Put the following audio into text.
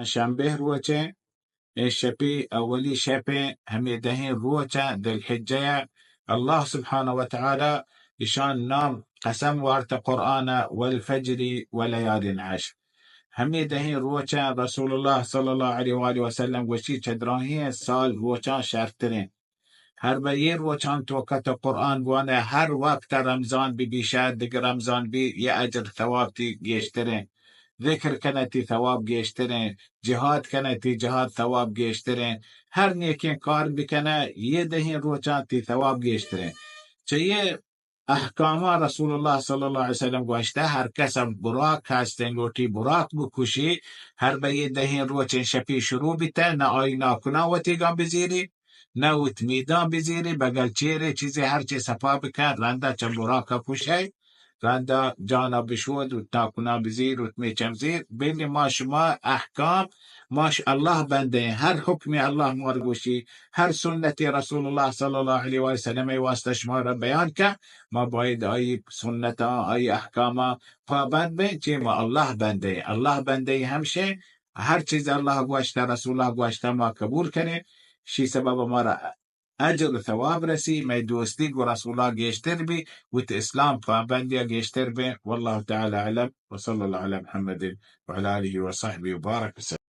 شنبه روچه الشبي أولي شبه هم يدهين روچه ذي الحجة الله سبحانه وتعالى إشان نام قسم وارت قرآن والفجر وليال عشر هم يدهين روچه رسول الله صلى الله عليه وآله وسلم وشي چدراهي سال روچه شرطرين هر بیر و چند وقت قرآن بوانه هر وقت رمضان بی بیشتر دیگر رمضان بی یه اجر ثواب تی گیشتره ذکر کنتی ثواب گیشتره جهاد کنتی جهاد ثواب گیشتره هر نیکی کار بکنه یه دهین روچان تی ثواب گیشتره چه احکام رسول الله صلی الله علیه وسلم گوشته هر کس براک هستن گوتی براک بکشی هر به یه دهین روچن شپی شروع بیته نه آینا کنا و تیگان بزیری نوت میدان بزیری بگل چیره چیزی هرچی صفا بکن رنده چه براکا کشه رنده جانا بشود و تاکنا بزیر و تمیچم زیر بلی ما شما احکام ماش الله بنده هر حکمی الله مارگوشی هر سنتی رسول الله صلی الله علیه و سلم واسطه شما را بیان که ما باید آی سنتا آی احکاما پابند بین چی ما الله بنده همشه هر چیز الله گوشته رسول الله گوشته ما قبول کنه شي سبب مرة أجر ثواب رسي ما دوستي ورسول الله جيشتر بي وإسلام فبندي جيشتر بي والله تعالى أعلم وصلى الله على محمد وعلى آله وصحبه وبارك وسلم.